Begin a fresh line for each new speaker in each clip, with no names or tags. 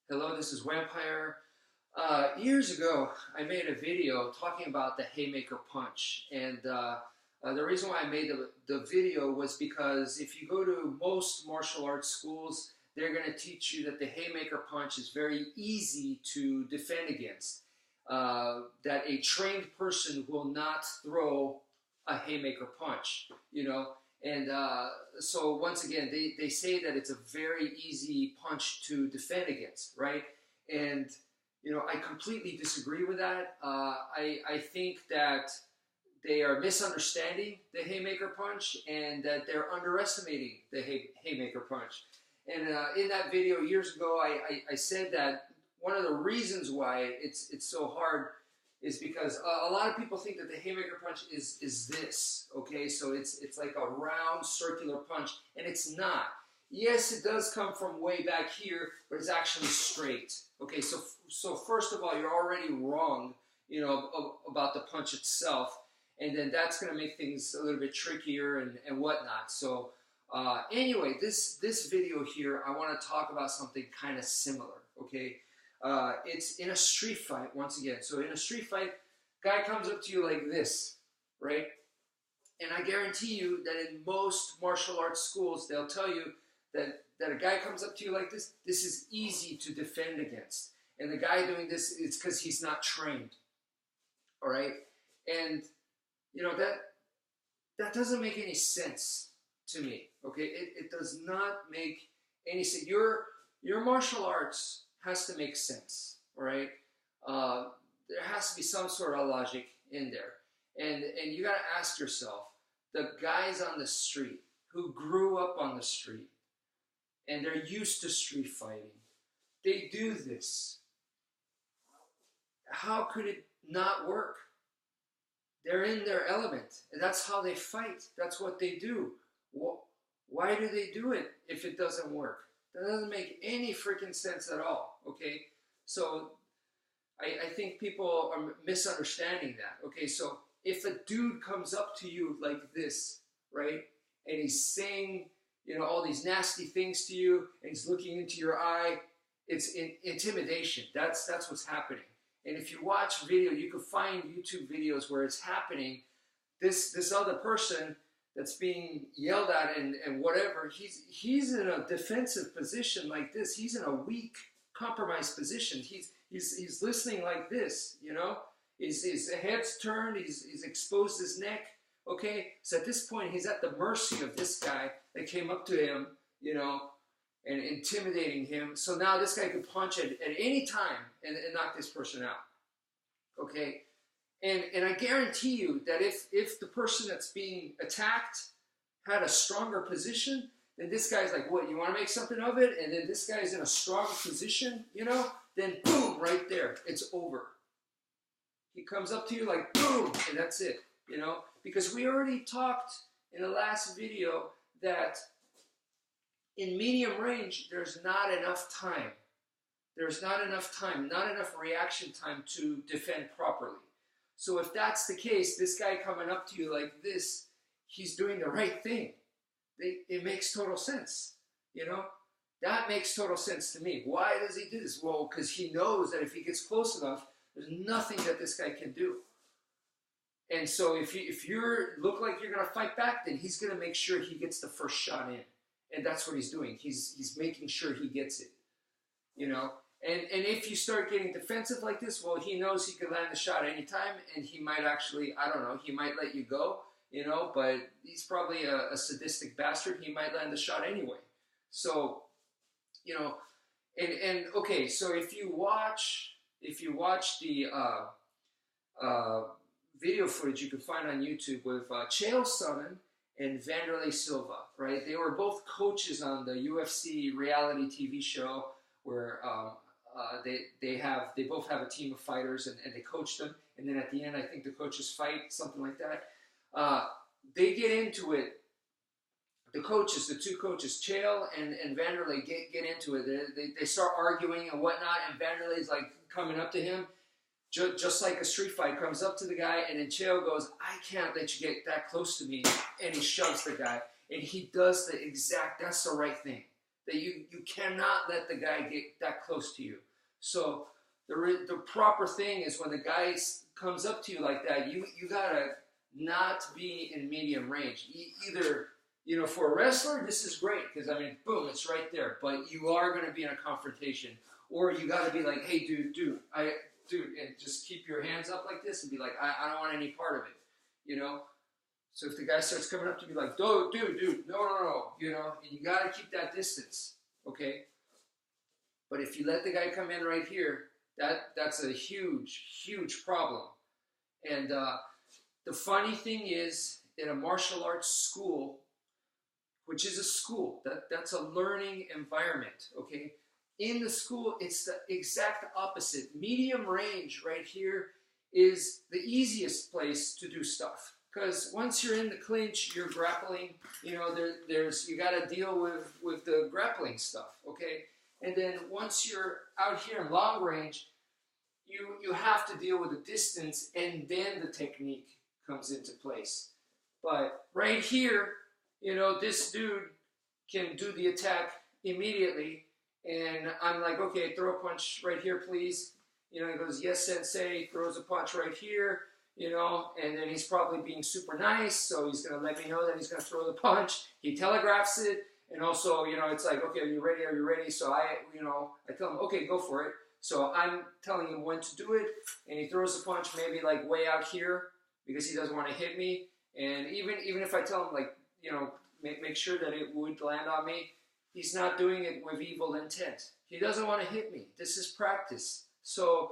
Hello, this is wmpyr. Years ago, I made a video talking about the haymaker punch, and the reason why I made the video was because if you go to most martial arts schools, they're going to teach you that the haymaker punch is very easy to defend against. That a trained person will not throw a haymaker punch, And so once again, they say that it's a very easy punch to defend against, right? And, I completely disagree with that. I think that they are misunderstanding the haymaker punch and that they're underestimating the haymaker punch. And in that video years ago, I said that one of the reasons why it's so hard is because a lot of people think that the haymaker punch is this, okay? So it's like a round circular punch, and it's not. Yes, it does come from way back here, but it's actually straight. Okay, so first of all, you're already wrong, about the punch itself, and then that's going to make things a little bit trickier and whatnot. So anyway, this video here, I want to talk about something kind of similar, okay? It's in a street fight, once again. So in a street fight, guy comes up to you like this, right? And I guarantee you that in most martial arts schools, they'll tell you that a guy comes up to you like this is easy to defend against. And the guy doing this, it's because he's not trained, all right? And, that doesn't make any sense to me, okay? It does not make any sense. Your martial arts has to make sense, all right? There has to be some sort of logic in there. And you got to ask yourself, the guys on the street who grew up on the street and they're used to street fighting, they do this. How could it not work? They're in their element, and that's how they fight. That's what they do. Why do they do it if it doesn't work? That doesn't make any freaking sense at all, okay? So I think people are misunderstanding that, okay? So if a dude comes up to you like this, right, and he's saying, all these nasty things to you, and he's looking into your eye, it's intimidation. That's what's happening. And if you watch video, you can find YouTube videos where it's happening. This other person that's being yelled at and whatever, he's in a defensive position like this. He's in a weak, compromised position. He's listening like this, His head's turned, he's exposed his neck, okay? So at this point, he's at the mercy of this guy that came up to him, and intimidating him. So now this guy could punch at any time and knock this person out, okay? And I guarantee you that if the person that's being attacked had a stronger position, then this guy's like, what, you want to make something of it? And then this guy's in a strong position, then boom, right there, it's over. He comes up to you like, boom, and that's it, Because we already talked in the last video that in medium range, there's not enough time. There's not enough time, not enough reaction time to defend properly. So if that's the case, this guy coming up to you like this, he's doing the right thing. It makes total sense, That makes total sense to me. Why does he do this? Well, because he knows that if he gets close enough, there's nothing that this guy can do. And so if you look like you're going to fight back, then he's going to make sure he gets the first shot in. And that's what he's doing. He's making sure he gets it, And if you start getting defensive like this, well, he knows he can land the shot anytime, and he might actually, I don't know, he might let you go, but he's probably a sadistic bastard. He might land the shot anyway. So, and okay, so if you watch the video footage you can find on YouTube with Chael Sonnen and Vanderlei Silva, right? They were both coaches on the UFC reality TV show where they both have a team of fighters and they coach them. And then at the end, I think the coaches fight, something like that. They get into it. The two coaches, Chael and Vanderlei, get into it. They start arguing and whatnot, and Vanderlei's like coming up to him. Just like a street fight, comes up to the guy, and then Chael goes, I can't let you get that close to me, and he shoves the guy, and he does that's the right thing. that you cannot let the guy get that close to you. So the proper thing is when the guy comes up to you like that, you gotta not be in medium range. Either, you know, for a wrestler, this is great because I mean, boom, it's right there. But you are going to be in a confrontation, or you got to be like, hey, dude, and just keep your hands up like this and be like, I don't want any part of it, you know. So if the guy starts coming up to me like, dude, no, you know, and you got to keep that distance, okay. But if you let the guy come in right here, that's a huge problem. And the funny thing is, in a martial arts school, which is a school, that's a learning environment, okay? In the school, it's the exact opposite. Medium range right here is the easiest place to do stuff. Because once you're in the clinch, you're grappling, you know, you got to deal with the grappling stuff, okay? And then once you're out here in long range, you have to deal with the distance, and then the technique comes into place. But right here, you know, this dude can do the attack immediately, and I'm like, okay, throw a punch right here, please. You know, he goes, yes, sensei, throws a punch right here, you know, and then he's probably being super nice, so he's going to let me know that he's going to throw the punch. He telegraphs it, and also, you know, it's like, okay, are you ready? So I tell him, okay, go for it. So I'm telling him when to do it, and he throws a punch maybe like way out here because he doesn't want to hit me. And even if I tell him, like, you know, make sure that it would land on me, he's not doing it with evil intent. He doesn't want to hit me. This is practice. So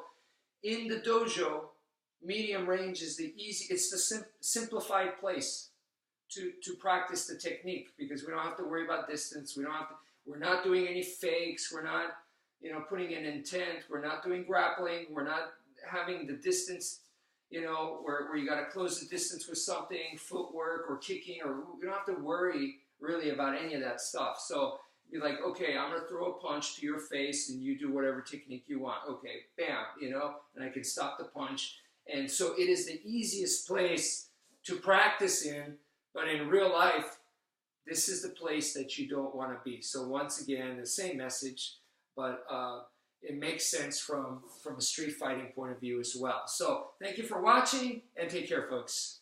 in the dojo, medium range is it's the simplified place to practice the technique, because we don't have to worry about distance. We're not doing any fakes. We're not, you know, putting in intent. We're not doing grappling. We're not having the distance, you know, where you got to close the distance with something, footwork or kicking, or we don't have to worry really about any of that stuff. So be like, okay, I'm going to throw a punch to your face and you do whatever technique you want. Okay, bam, you know, and I can stop the punch. And so it is the easiest place to practice in, but in real life, this is the place that you don't want to be. So once again, the same message, but it makes sense from a street fighting point of view as well. So thank you for watching, and take care, folks.